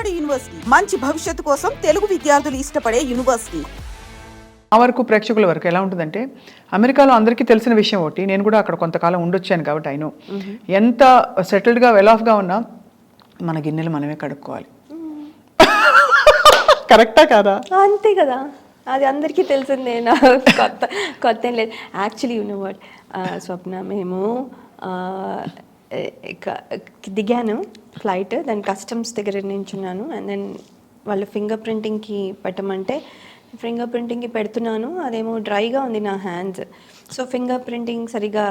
నాడు యూనివర్సిటీ మంచి భవిష్యత్తు కోసం తెలుగు విద్యార్థులు ఇష్టపడే యూనివర్సిటీ. ఆ వరకు ప్రేక్షకుల వరకు ఎలా ఉంటుందంటే, అమెరికాలో అందరికీ తెలిసిన విషయం ఒకటి, నేను కూడా అక్కడ కొంతకాలం ఉండొచ్చాను కాబట్టి అయినో, ఎంత సెటిల్డ్గా వెల్ ఆఫ్గా ఉన్నా మన గిన్నెలు మనమే కడుక్కోవాలి. కరెక్టా కాదా? అంతే కదా, అది అందరికీ తెలిసిందే. నా కొత్త ఏం లేదు. యాక్చువల్లీ యు నో వాట్ స్వప్న, మేము దిగాను ఫ్లైట్, దాని కస్టమ్స్ దగ్గర నించున్నాను. అండ్ దెన్ వాళ్ళు ఫింగర్ ప్రింటింగ్కి పెట్టమంటే ఫింగర్ ప్రింటింగ్కి పెడుతున్నాను, అదేమో డ్రైగా ఉంది నా హ్యాండ్స్. సో ఫింగర్ ప్రింటింగ్ సరిగా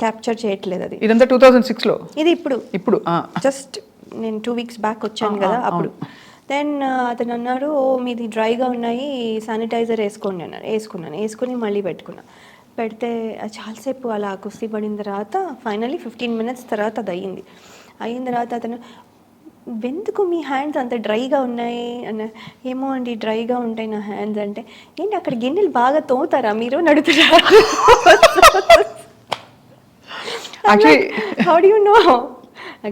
క్యాప్చర్ చేయట్లేదు. అది ఇదంతా 2006లో, ఇది ఇప్పుడు జస్ట్ నేను 2 weeks బ్యాక్ వచ్చాను కదా అప్పుడు. దెన్ అతను అన్నాడు, ఓ మీది డ్రైగా ఉన్నాయి, శానిటైజర్ వేసుకోండి అన్నారు. వేసుకుని మళ్ళీ పెడితే చాలాసేపు అలా కుస్తీ పడిన తర్వాత ఫైనలీ 15 minutes తర్వాత అది అయిన తర్వాత అతను, ఎందుకు మీ హ్యాండ్స్ అంత డ్రైగా ఉన్నాయి అన్న. ఏమో అండి డ్రైగా ఉంటాయి నా హ్యాండ్స్ అంటే, ఏంటి అక్కడ గిన్నెలు బాగా తోముతారా మీరు నడుతున్నారు? How do you know?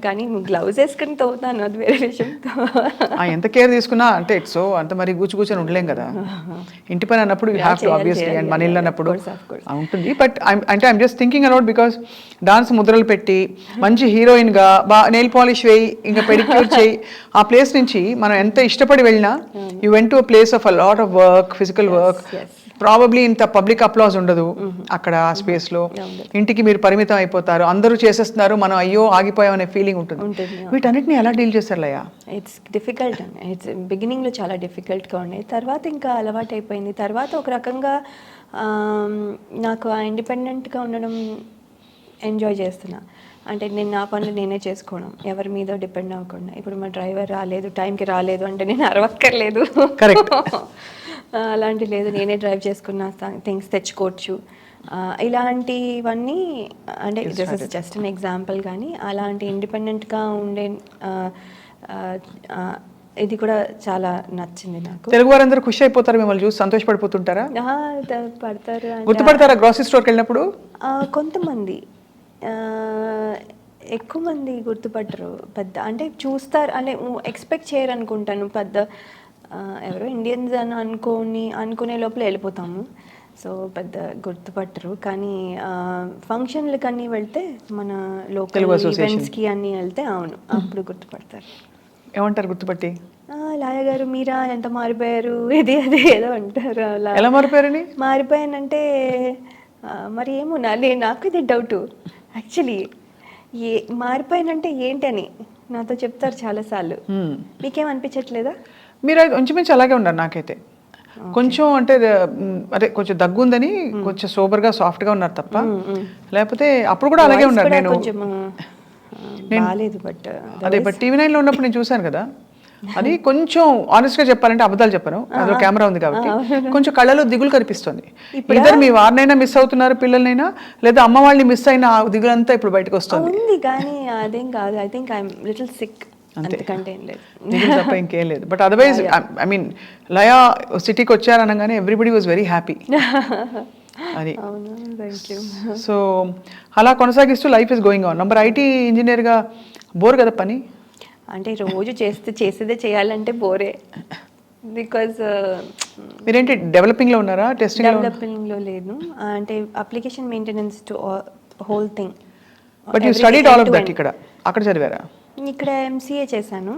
కానీ గ్లౌజ్ వేసుకుని తోముతాను, అది వేరే విషయం. ఎంత కేర్ తీసుకున్నా అంటే సో అంత మరి కూర్చొని ఉండలేం కదా. ఇంటి పని అన్నప్పుడు you have to obviously, and మన ఇల్లు అన్నప్పుడు ఉంటుంది. బట్ అంటే I'm just thinking about, because dance ముద్రలు పెట్టి మంచి హీరోయిన్గా నెయిల్ పాలిష్ వేయి, ఇంకా పెడిక్యూర్ చేయి, ఆ ప్లేస్ నుంచి మనం ఎంత ఇష్టపడి వెళ్ళినా you went to a place of a lot of work, physical work. Probably ఇంత పబ్లిక్ అప్లాజ్ ఉండదు అక్కడ ఆ స్పేస్లో. ఇంటికి మీరు పరిమితం అయిపోతారు, అందరూ చేసేస్తున్నారు, మనం అయ్యో ఆగిపోయామనే ఫీలింగ్ ఉంటుంది. వీటన్నిటిని ఎలా డీల్ చేస్తారు లయ? ఇట్స్ డిఫికల్ట్ అండి. ఇట్స్ బిగినింగ్లో చాలా డిఫికల్ట్గా ఉండేది, తర్వాత ఇంకా అలవాటు అయిపోయింది. తర్వాత ఒక రకంగా నాకు ఆ ఇండిపెండెంట్గా ఉండడం ఎంజాయ్ చేస్తున్నా. అంటే నేను నా పనులు నేనే చేసుకోవడం, ఎవరి మీద డిపెండ్ అవ్వకుండా. ఇప్పుడు మా డ్రైవర్ టైంకి రాలేదు అంటే నేను అరవక్కర్లేదు. కరెక్ట్. అలాంటి లేదు, నేనే డ్రైవ్ చేసుకున్న థింగ్స్ తెచ్చుకోవచ్చు. ఇలాంటివన్నీ అంటే this is just an example. కానీ అలాంటి ఇండిపెండెంట్గా ఉండే ఇది కూడా చాలా నచ్చింది నాకు. తెలుగు వారందరూ ఖుషి అయిపోతారు మిమ్మల్ని చూసి, సంతోషపడిపోతుంటారా? పడతారు. గుర్తుపడతారా గ్రోసరీ స్టోర్కి వెళ్ళినప్పుడు? కొంతమంది, ఎక్కువ మంది గుర్తుపట్టరు. పెద్ద అంటే చూస్తారు అంటే ఎక్స్పెక్ట్ చేయరు అనుకుంటాను. పెద్ద ఎవరో ఇండియన్స్ అని అనుకునే లోపల వెళ్ళిపోతాము. సో పెద్ద గుర్తుపట్టరు. కానీ ఫంక్షన్లకి అన్నీ వెళ్తే, మన లోకల్ ఈవెంట్స్కి అన్నీ వెళ్తే అవును అప్పుడు గుర్తుపడతారు. ఏమంటారు గుర్తుపట్టి? లాయ గారు మీరా, ఎంత మారిపోయారు, ఇది అది ఏదో అంటారు. అలా ఎలా మారిపోయారని? మారిపోయానంటే మరి ఏమో నాకు ఇది డౌట్ యాక్చువల్లీ. మారిపోయానంటే ఏంటని నాతో చెప్తారు చాలాసార్లు. మీకేం అనిపించట్లేదా? మీరు కొంచెం అలాగే ఉన్నారు నాకైతే. కొంచెం అంటే అదే కొంచెం దగ్గు ఉందని కొంచెం సోబర్గా సాఫ్ట్గా ఉన్నారు తప్ప, లేకపోతే అప్పుడు కూడా అలాగే ఉన్నారు. నేను అదే బట్ టీవీ 9లో ఉన్నప్పుడు నేను చూశాను కదా, అది కొంచెం ఆనెస్ట్గా చెప్పాలంటే అబద్ధాలు చెప్పను, అందులో కెమెరా ఉంది కాబట్టి కొంచెం కళ్ళలో దిగులు కనిపిస్తుంది. ఇద్దరు మీ వారినైనా మిస్ అవుతున్నారు పిల్లలనైనా, లేదా అమ్మ వాళ్ళని మిస్ అయిన ఆ దిగులంతా ఇప్పుడు బయటకు వస్తుంది. కానీ అదేం కాదు, I think I'm little sick, అంతకంటే ఏం లేదు, తప్ప ఇంకేం లేదు. But otherwise I mean Laya సిటీకి వచ్చారనగానే ఎవ్రీబడి వాజ్ వెరీ హ్యాపీ. అది సో అలా కొనసాగిస్తూ life is going on. Number IT ఇంజనీర్గా బోర్ కదా పని? అంటే రోజు చేసేదే చేయాలంటే బోరే. బికాజ్ మీరేంటి డెవలపింగ్లో ఉన్నారా? డెవలపింగ్లో లేదు, అంటే application maintenance to whole thing. But you studied all of that ఇక్కడ, అక్కడ చదివారా? ఇక్కడ ఎంసీఏ చేశాను.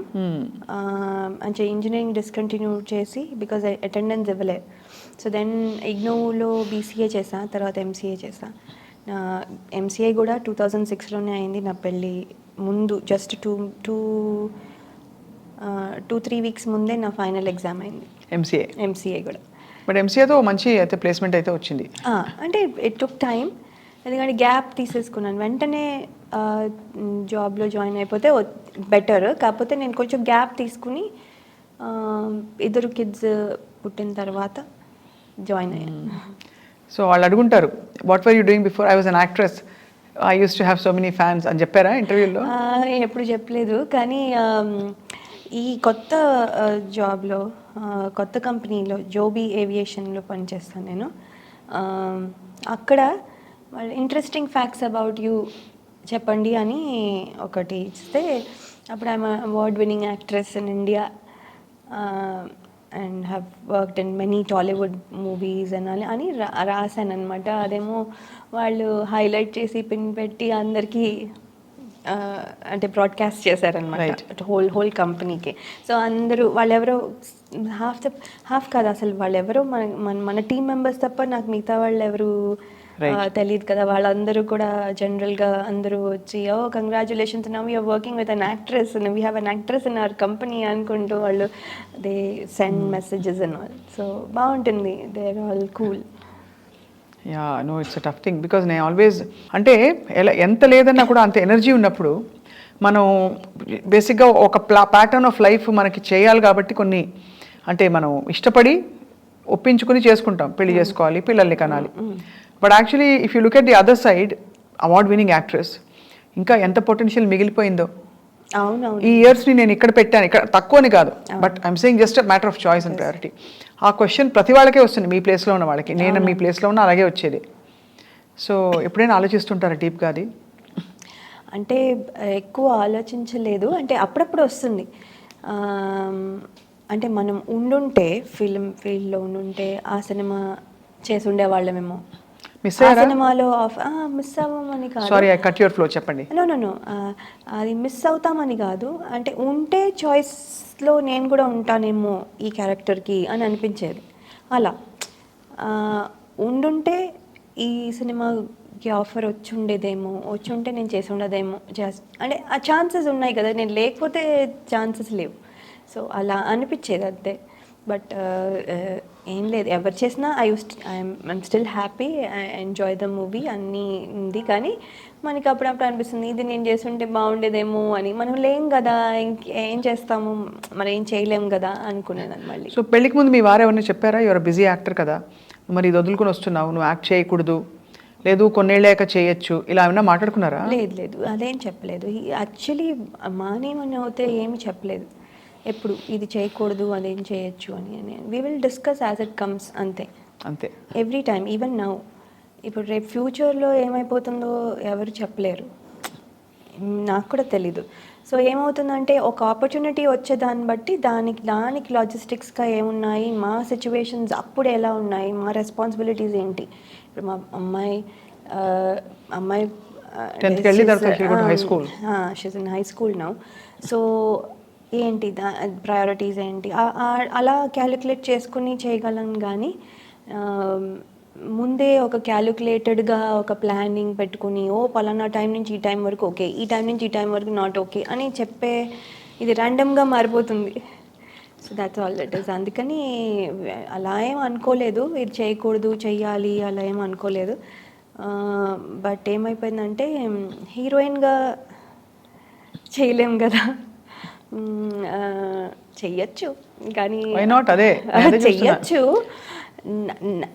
అంటే ఇంజనీరింగ్ డిస్కంటిన్యూ చేసి బికాజ్ అటెండెన్స్ ఇవ్వలే. సో దెన్ ఇగ్నోలో బీసీఏ చేశాను, తర్వాత ఎంసీఏ చేశాను. ఎంసీఏ కూడా 2006లోనే అయింది. నా పెళ్ళి ముందు జస్ట్ 2-3 weeks ముందే నా ఫైనల్ ఎగ్జామ్ అయింది ఎంసీఏ కూడా. బట్ ఎంసీఏతో మంచి అయితే ప్లేస్మెంట్ అయితే వచ్చింది. అంటే ఇట్ టుక్ టైం, ఎందుకంటే గ్యాప్ తీసేసుకున్నాను. వెంటనే జాబ్లో జాయిన్ అయిపోతే బెటర్, కాకపోతే నేను కొంచెం గ్యాప్ తీసుకుని 2 kids పుట్టిన తర్వాత జాయిన్ అయ్యాను. సో వాళ్ళు అడుగుంటారు, what were you doing before? I was an actress, I used to have so many fans అని చెప్పారా ఇంటర్వ్యూలో? ఎప్పుడు చెప్పలేదు, కానీ ఈ కొత్త జాబ్లో, కొత్త కంపెనీలో జోబీ ఏవియేషన్లో పనిచేస్తాను నేను. అక్కడ వాళ్ళు ఇంట్రెస్టింగ్ ఫ్యాక్ట్స్ అబౌట్ యూ చెప్పండి అని ఒకటి ఇస్తే, అప్పుడు I'm award winning actress in India and have worked in many Tollywood movies అని రాశాను అనమాట. అదేమో వాళ్ళు హైలైట్ చేసి పిన్ పెట్టి అందరికీ అంటే బ్రాడ్కాస్ట్ చేశారనమాట హోల్ కంపెనీకి. సో అందరూ వాళ్ళెవరో హాఫ్ కాదు అసలు, వాళ్ళెవరో మన టీం మెంబర్స్ తప్ప నాకు మిగతా వాళ్ళు ఎవరు తెలియదు కదా. వాళ్ళందరూ కూడా జనరల్గా అందరూ వచ్చి congratulations now you're working with an actress, we have an actress in our company అనుకుంటూ వాళ్ళు they send messages and all. So బాగుంటుంది, they are all cool. Yeah no it's a tough thing because నేను always అంటే ఎంత లేదన్నా కూడా అంత energy ఉన్నప్పుడు మనం బేసిక్గా ఒక ప్యాటర్న్ ఆఫ్ లైఫ్ మనకి చేయాలి కాబట్టి కొన్ని అంటే మనం ఇష్టపడి ఒప్పించుకుని చేసుకుంటాం, పెళ్లి చేసుకోవాలి, పిల్లల్ని కనాలి. But actually if you look at the other side, award winning actress ఇంకా ఎంత పొటెన్షియల్ మిగిలిపోయిందో. అవునవును, ఈ ఇయర్స్ని నేను ఇక్కడ పెట్టాను, ఇక్కడ తక్కువని కాదు, but I'm saying just a matter of choice and priority. ఆ క్వశ్చన్ ప్రతి వాళ్ళకే వస్తుంది, మీ ప్లేస్లో ఉన్న వాళ్ళకి, నేను మీ ప్లేస్లో ఉన్న అలాగే వచ్చేది. సో ఎప్పుడైనా ఆలోచిస్తుంటారా డీప్గా అది? అంటే ఎక్కువ ఆలోచించలేదు, అంటే అప్పుడప్పుడు వస్తుంది. అంటే మనం ఉండుంటే ఫిల్మ్ ఫీల్డ్లో ఉండుంటే ఆ సినిమా చేసి ఉండేవాళ్ళమేమో. మిస్ అయ్యారా? సినిమాలో మిస్ అవ్వమని కాదు, sorry I cut your flow, చెప్పండి. నో అది మిస్ అవుతామని కాదు, అంటే ఉంటే చాయిస్లో నేను కూడా ఉంటానేమో ఈ క్యారెక్టర్కి అని అనిపించేది. అలా ఉండుంటే ఈ సినిమాకి ఆఫర్ వచ్చి ఉంటే నేను చేసి ఉండదేమో, అంటే ఆ ఛాన్సెస్ ఉన్నాయి కదా, నేను లేకపోతే ఛాన్సెస్ లేవు. సో అలా అనిపించేది అంతే. బట్ ఏం లేదు, ఎవరు చేసినా I'm still happy, I enjoy the movie అన్నీ ఉంది. కానీ మనకి అప్పుడప్పుడు అనిపిస్తుంది ఇది నేను చేస్తుంటే బాగుండేదేమో అని. మనం లేం కదా, ఏం చేస్తాము, మరి ఏం చేయలేం కదా అనుకునేదాన్ని మళ్ళీ. సో పెళ్ళికి ముందు మీ వారు ఎవరైనా చెప్పారా, యువర్ బిజీ యాక్టర్ కదా, మరి ఇది వదులుకొని వస్తున్నావు, నువ్వు యాక్ట్ చేయకూడదు, లేదు కొన్నేళ్ళాక చేయొచ్చు, ఇలా ఏమైనా మాట్లాడుకున్నారా? లేదు అదేం చెప్పలేదు. యాక్చువల్లీ మానేమని అయితే ఏమి చెప్పలేదు ఎప్పుడు, ఇది చేయకూడదు అదేం చేయొచ్చు అని. We will discuss as it comes, అంతే ఎవ్రీ టైమ్. ఈవెన్ నౌ, ఇప్పుడు రేపు ఫ్యూచర్లో ఏమైపోతుందో ఎవరు చెప్పలేరు, నాకు కూడా తెలీదు. సో ఏమవుతుందంటే ఒక ఆపర్చునిటీ వచ్చేదాన్ని బట్టి దానికి లాజిస్టిక్స్గా ఏమున్నాయి, మా సిచ్యువేషన్స్ అప్పుడు ఎలా ఉన్నాయి, మా రెస్పాన్సిబిలిటీస్ ఏంటి. ఇప్పుడు మా అమ్మాయి 10th high school, she's in high school now. So ఏంటి ప్రయారిటీస్ ఏంటి అలా క్యాలిక్యులేట్ చేసుకుని చేయగలం. కానీ ముందే ఒక క్యాలిక్యులేటెడ్గా ఒక ప్లానింగ్ పెట్టుకుని పలానా టైం నుంచి ఈ టైం వరకు ఓకే, ఈ టైం నుంచి ఈ టైం వరకు నాట్ ఓకే అని చెప్పే ఇది ర్యాండమ్గా మారిపోతుంది. So that's all it is. అందుకని అలా ఏం అనుకోలేదు, ఇది చేయకూడదు చెయ్యాలి అలా ఏం అనుకోలేదు. బట్ ఏమైపోయిందంటే హీరోయిన్గా చేయలేం కదా, చెయ్యొచ్చు కానీ చెయ్యొచ్చు,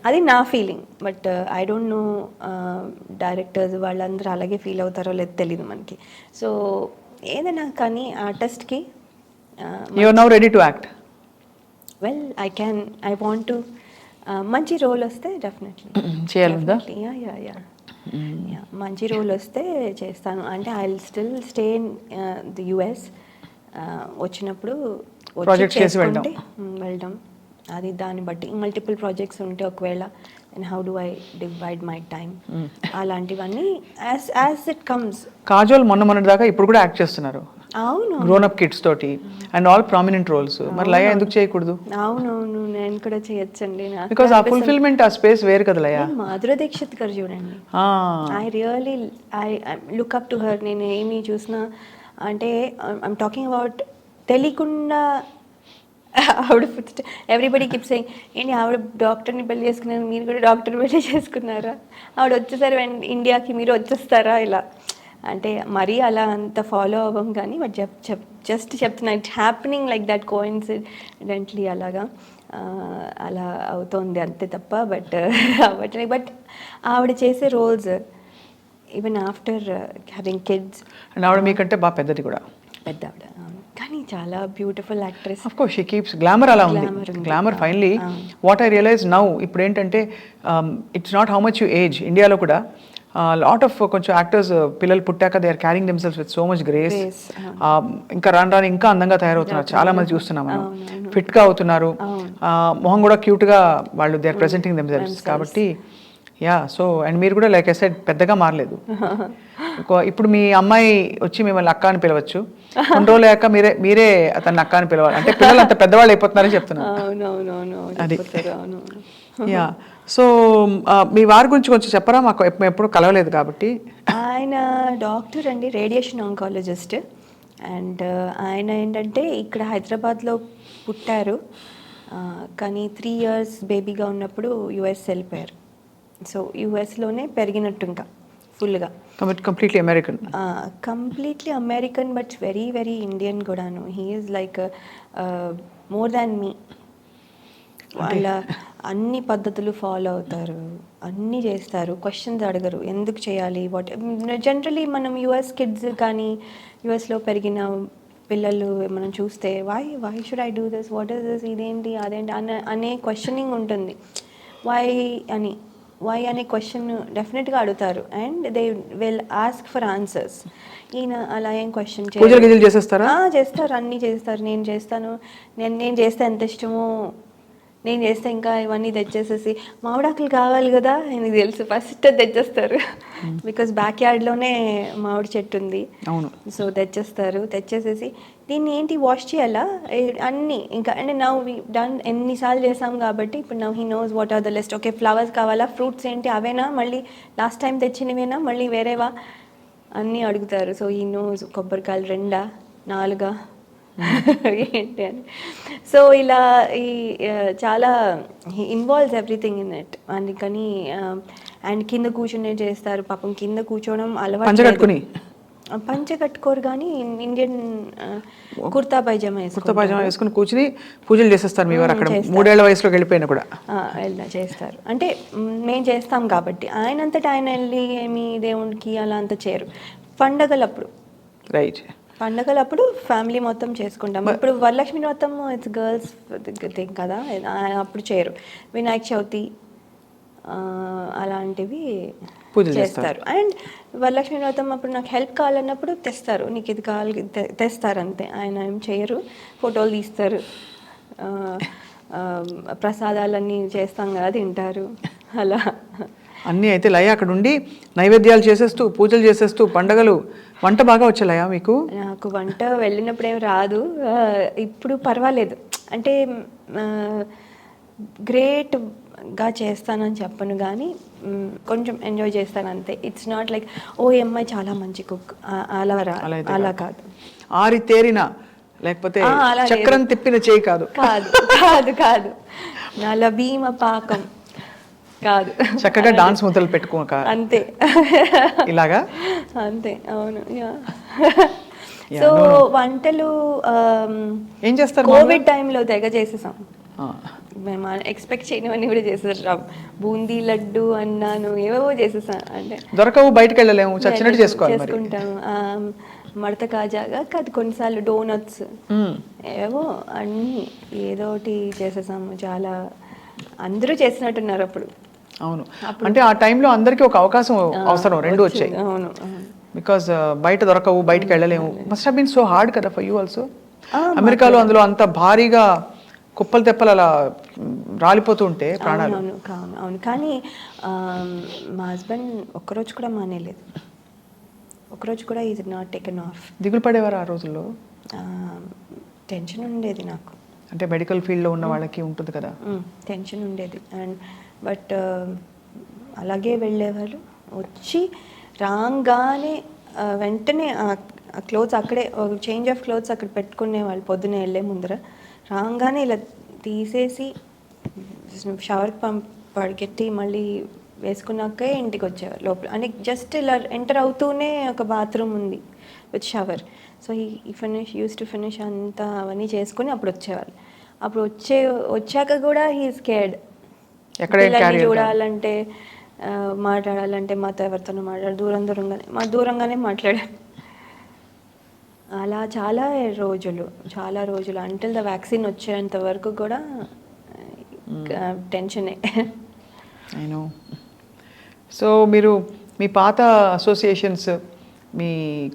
అది నా feeling. But I don't know directors వాళ్ళందరూ అలాగే ఫీల్ అవుతారో లేదో తెలియదు మనకి. సో ఏదైనా కానీ ఆర్టిస్ట్కి you are now ready to act. Well I want to, మంచి రోల్ వస్తే డెఫినెట్లీ చేయాలి. మంచి రోల్ వస్తే చేస్తాను. అంటే I will still stay in the US. వచ్చినప్పుడు వెళ్ళడం, అది దాన్ని బట్టి మల్టిపుల్ ప్రాజెక్ట్స్ ఉంటే ఒకవేళ and how do I divide my time, అలాంటివన్నీ యాజ్ ఇట్ కమ్స్. కాజోల్ మొన్న దాకా ఇప్పుడు కూడా యాక్ట్ చేస్తున్నారు. అవును, గ్రోన్ అప్ కిడ్స్ తోటి అండ్ ఆల్ ప్రామినెంట్ రోల్స్. మరి లయ ఎందుకు చేయకూడదు? అవునవును, నేను కూడా చేయొచ్చండి. బికాజ్ ఆ ఫుల్ఫిల్మెంట్, ఆ స్పేస్ వేరు కదా లయ. మాధురి దీక్షిత్ గారు చూడండి, I really look up to her. నేను ఏమి చూసినా అంటే ఐఎమ్ టాకింగ్ అబౌట్ తెలియకుండా ఆవిడ ఎవ్రీబడి కీప్ సేయింగ్ ఏంటి ఆవిడ డాక్టర్ని పెళ్లి చేసుకున్నారు, మీరు కూడా డాక్టర్ పెళ్లి చేసుకున్నారా, ఆవిడ వచ్చేసరి ఇండియాకి మీరు వచ్చేస్తారా, ఇలా అంటే మరీ అలా అంత ఫాలో అవ్వం కానీ బట్ జస్ట్ చెప్తున్నా it happening like that coincidentally అలాగా అలా అవుతోంది అంతే తప్ప బట్ అవ్వట్లేదు. బట్ ఆవిడ చేసే roles even after having kids, and ఆవిడ మీకంటే బాగా పెద్దది కూడా, పెద్ద ఆవిడ కానీ చాలా beautiful actress. Of course she keeps glamour. అలా ఉంది glamour. Finally what I realise now, ఇప్పుడు ఏంటంటే it's not how much you age. ఇండియాలో కూడా లాట్ ఆఫ్ కొంచెం యాక్టర్స్ పిల్లలు పుట్టాక they are carrying themselves with so much grace. ఇంకా రాను రాను ఇంకా అందంగా తయారవుతున్నారు, చాలా మంది చూస్తున్నాం మనం. ఫిట్ గా అవుతున్నారు, మొహం కూడా క్యూట్ గా వాళ్ళు దే ఆర్ ప్రెజెంటింగ్ దెమ్సెల్స్. కాబట్టి సో అండ్ మీరు కూడా లైక్ ఐ సెడ్ పెద్దగా మారలేదు. ఇప్పుడు మీ అమ్మాయి వచ్చి మిమ్మల్ని అక్క అని పిలవచ్చు, కొన్ని రోజులు అయ్యాక మీరే అతన్ని అక్క అని పిలవాలి. అంటే పిల్లలు అంత పెద్దవాళ్ళు అయిపోతున్నారని చెప్తున్నాను. అది సో మీ వారి గురించి కొంచెం చెప్పరా, మాకు ఎప్పుడు కలవలేదు కాబట్టి. ఆయన డాక్టర్ అండి, రేడియేషన్ ఆంకాలజిస్ట్. అండ్ ఆయన ఏంటంటే ఇక్కడ హైదరాబాద్లో పుట్టారు, కానీ 3 years బేబీగా ఉన్నప్పుడు యుఎస్ వెళ్ళిపోయారు. సో యుఎస్లోనే పెరిగినట్టు ఇంకా ఫుల్గా. Completely American. Completely American, but very very Indian కూడాను. He is like more than me. వాళ్ళ అన్ని పద్ధతులు ఫాలో అవుతారు, అన్నీ చేస్తారు, క్వశ్చన్స్ అడగరు ఎందుకు చేయాలి వాట్. జనరలీ మనం యుఎస్ కిడ్స్ కానీ యుఎస్లో పెరిగిన పిల్లలు మనం చూస్తే why should I do this, what is this, ఇదేంటి అదేంటి అనే క్వశ్చనింగ్ ఉంటుంది. వై అనే క్వశ్చన్ డెఫినెట్గా అడుగుతారు. And they will ask for answers. ఈయన అలా ఏం క్వశ్చన్ చేస్తారు, అన్నీ చేస్తారు. నేను చేస్తే ఎంత ఇష్టమో, నేను చేస్తే ఇంకా ఇవన్నీ తెచ్చేసేసి మామిడాకులు కావాలి కదా ఆయనకు తెలుసు, ఫస్ట్ తెచ్చేస్తారు. బికాస్ బ్యాక్ యార్డ్లోనే మామిడి చెట్టు ఉంది. సో తెచ్చేసేసి దీన్ని ఏంటి వాష్ చేయాలా అన్నీ ఇంకా. అంటే నవ్ వి డన్ ఎన్నిసార్లు చేసాం కాబట్టి ఇప్పుడు now he knows what are the list. Okay flowers కావాలా, ఫ్రూట్స్ ఏంటి అవేనా, మళ్ళీ లాస్ట్ టైం తెచ్చినవేనా, మళ్ళీ వేరేవా అన్నీ అడుగుతారు. సో ఈ నోస్ కొబ్బరికాయలు 2 4 ఏంటి అని. సో ఇలా ఈ చాలా ఇన్వాల్వ్స్ ఎవ్రీథింగ్ ఇన్ ఇట్. అందుకని అండ్ కింద కూర్చునే చేస్తారు. పాపం కింద కూర్చోవడం అలవాటు. పంచ కట్టుకోరు కానీ ఇండియన్ కుర్తా పైజామా వేసుకుని కూర్చుని పూజలు చేసేస్తారు. మీ వారు అక్కడ 3 ఏళ్ల వయసులోకి వెళ్ళిపోయినా కూడా చేస్తారు. అంటే మేము చేస్తాం కాబట్టి. ఆయనంతటా ఆయన వెళ్ళి ఏమి దేవుడికి అలా అంతా చేయరు. పండగలప్పుడు పండగలప్పుడు ఫ్యామిలీ మొత్తం చేసుకుంటాం. ఇప్పుడు వరలక్ష్మి వ్రతం ఇట్స్ గర్ల్స్ థింగ్ కదా, అప్పుడు చేయరు. వినాయక చవితి అలాంటివి చేస్తారు. అండ్ వరలక్ష్మి వ్రతం అప్పుడు నాకు హెల్ప్ కావాలన్నప్పుడు తెస్తారు, నీకు ఇది కావాలి తెస్తారు అంతే. ఆయన ఏం చేయరు, ఫోటోలు తీస్తారు, ప్రసాదాలన్నీ చేస్తాం కదా తింటారు అలా అన్నీ. అయితే లయ అక్కడ ఉండి నైవేద్యాలు చేసేస్తూ పూజలు చేసేస్తూ పండగలు. వంట బాగా వచ్చేలాయా మీకు? నాకు వంట వెళ్ళినప్పుడు ఏం రాదు, ఇప్పుడు పర్వాలేదు. అంటే గ్రేట్గా చేస్తానని చెప్పను కానీ కొంచెం ఎంజాయ్ చేస్తాను అంతే. ఇట్స్ నాట్ లైక్ ఓ ఈ అమ్మాయి చాలా మంచి కుక్ అలా కాదు. ఆరి తేరిన లేకపోతే చక్రం తిప్పిన చేయి కాదు. కాదు నల భీమ పాకం కాదు. చక్కగా డాన్స్ మొదలు పెట్టుకోక అంతే ఇలాగా అంతే. అవును. సో వంటలు ఏం చేస్తారు? కోవిడ్ టైంలో తెగ చేసేసాం మేము. ఎక్స్పెక్ట్ చేయనివన్నీ కూడా చేసేసాం. బూందీ లడ్డు అన్నాను, ఏవేవో చేసేసాం. అంటే దొరకవు, బయటకు వెళ్ళలేము, చచ్చినట్టు చేసుకుంటాము. మడత కాజాగా కాదు, కొన్నిసార్లు డోనట్స్, ఏవో అన్నీ ఏదో ఒకటి చేసేసాము. చాలా అందరూ చేసినట్టున్నారు అప్పుడు. అవును, అంటే ఆ టైంలో అందరికీ ఒక అవకాశం అవసరం, 2 వచ్చాయి. అవును, బికాస్ బయట దొరకవు, బయటకు వెళ్ళలేము. Must have been so hard కదా ఫర్ యూ ఆల్సో. అమెరికాలో అందులో అంత భారీగా కుప్పలు తెప్పలు అలా రాలిపోతూ ఉంటే ప్రాణాలు. అవును. కానీ మా హస్బెండ్ ఒక్కరోజు కూడా మానేలేదు, ఒక్కరోజు కూడా ఈజ్ నాట్ టేకెన్ ఆఫ్. దిగులు పడేవారు ఆ రోజుల్లో? టెన్షన్ ఉండేది నాకు. అంటే మెడికల్ ఫీల్డ్లో ఉన్న వాళ్ళకి ఉంటుంది కదా, టెన్షన్ ఉండేది. అండ్ బట్ అలాగే వెళ్ళేవాళ్ళు. వచ్చి రాగానే వెంటనే క్లోత్స్ అక్కడే చేంజ్ ఆఫ్ క్లోత్స్ అక్కడ పెట్టుకునేవాళ్ళు పొద్దునే వెళ్ళే ముందర. రాగానే ఇలా తీసేసి షవర్ పడికెట్టి మళ్ళీ వేసుకున్నాకే ఇంటికి వచ్చేవారు లోపల. అంటే జస్ట్ ఇలా ఎంటర్ అవుతూనే ఒక బాత్రూమ్ ఉంది విత్ షవర్. సో ఈ యూస్ టు ఫినిష్ అంతా అవన్నీ చేసుకుని అప్పుడు వచ్చేవాళ్ళు. అప్పుడు వచ్చాక కూడా హీ స్కేర్డ్. పిల్లల్ని చూడాలంటే మాట్లాడాలంటే మాతో ఎవరితోనో దూరంగానే మాట్లాడారు. అలా చాలా రోజులు అంటిల్ ద వ్యాక్సిన్ వచ్చేంత వరకు కూడా టెన్షనే. సో మీరు మీ పాత అసోసియేషన్స్, మీ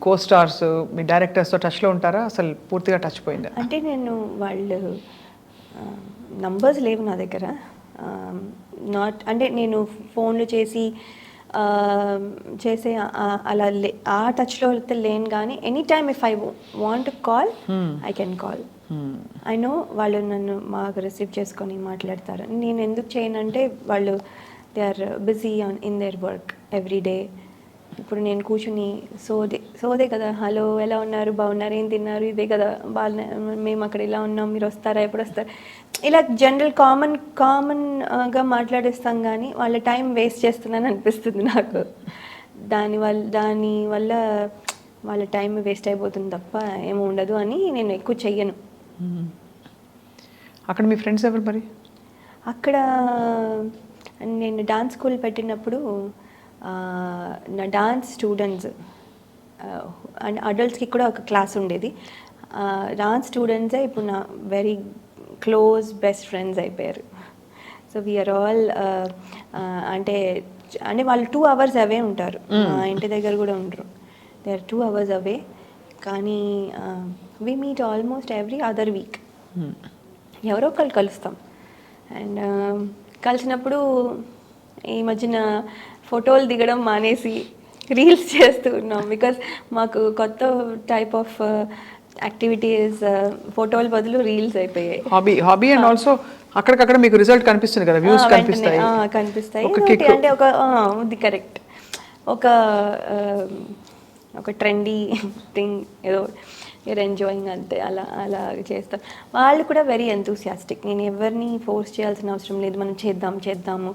కో స్టార్స్, మీ డైరెక్టర్స్తో టచ్లో ఉంటారా? అసలు పూర్తిగా టచ్ పోయిందా? అంటే నేను వాళ్ళు నంబర్స్ లేవు నా దగ్గర. అంటే నేను ఫోన్లు చేసి చేసే అలా ఆ టచ్లో అయితే లేను, కానీ any time if I want to call I can call. I know వాళ్ళు నన్ను మాకు రిసీవ్ చేసుకొని మాట్లాడతారు. నేను ఎందుకు చేయనంటే వాళ్ళు they are busy in their work every day. ఇప్పుడు నేను కూర్చుని సోదే కదా, హలో ఎలా ఉన్నారు, బాగున్నారు, ఏం తిన్నారు, ఇదే కదా, మేము అక్కడ ఇలా ఉన్నాం, మీరు వస్తారా, ఎప్పుడు వస్తారు, ఇలా జనరల్ కామన్గా మాట్లాడేస్తాం, కానీ వాళ్ళ టైం వేస్ట్ చేస్తున్నాను అనిపిస్తుంది నాకు. దానివల్ల వాళ్ళ టైం వేస్ట్ అయిపోతుంది తప్ప ఏమీ ఉండదు అని నేను ఎక్కువ చెయ్యను. అక్కడ మీ ఫ్రెండ్స్ ఎవరు మరి? అక్కడ నేను డాన్స్ స్కూల్ పెట్టినప్పుడు నా డాన్స్ స్టూడెంట్స్ అండ్ అడల్ట్స్కి కూడా ఒక క్లాస్ ఉండేది. డాన్స్ స్టూడెంట్సే ఇప్పుడు నా వెరీ క్లోజ్ బెస్ట్ ఫ్రెండ్స్ అయిపోయారు. సో వీఆర్ ఆల్ అంటే వాళ్ళు 2 hours అవే ఉంటారు, మా ఇంటి దగ్గర కూడా ఉండరు. దే ఆర్ 2 hours అవే, కానీ we meet almost every other week. ఎవరో ఒకళ్ళు కలుస్తాం. అండ్ కలిసినప్పుడు ఈ మధ్యన ఫోటోలు దిగడం మానేసి రీల్స్ చేస్తూ ఉన్నాం. బికాజ్ మాకు కొత్త టైప్ ఆఫ్ యాక్టివిటీస్, ఫోటోల బదులు రీల్స్ అయిపోయాయి. హాబీ అండ్ ఆల్సో అక్కడికక్కడ మీకు రిజల్ట్ కనిపిస్తుంది కదా, వ్యూస్ కనిపిస్తాయి. అంటే ఇది కరెక్ట్, ఒక ట్రెండీ థింగ్, ఏదో యూర్ ఎంజాయింగ్, అంతే. అలా చేస్తాం. వాళ్ళు కూడా వెరీ ఎంతూసియాస్టిక్. నేను ఎవరిని ఫోర్స్ చేయాల్సిన అవసరం లేదు, మనం చేద్దాము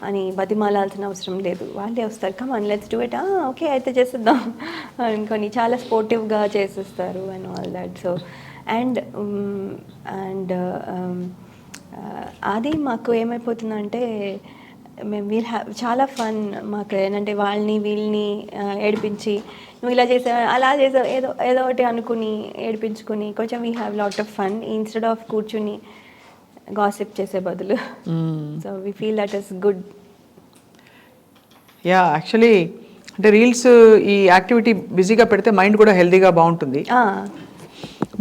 అని బతిమాలాల్సిన అవసరం లేదు. వాళ్ళే వస్తారు, come let's do it, okay అయితే చేసేద్దాం అనుకొని చాలా స్పోర్టివ్గా చేసేస్తారు and all that. So and అది మాకు ఏమైపోతుందంటే మేము చాలా ఫన్ మాకు. ఏంటంటే వాళ్ళని వీళ్ళని ఏడిపించి, నువ్వు ఇలా చేసావు, అలా చేసావు, ఏదో ఒకటి అనుకుని ఏడిపించుకుని కొంచెం we have lot of fun instead of కూర్చుని గాసిప్ చేసే బదులు. So we feel that is good. Actually అంటే రీల్స్ ఈ యాక్టివిటీ బిజీగా పెడితే మైండ్ కూడా హెల్తీగా బాగుంటుంది.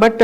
బట్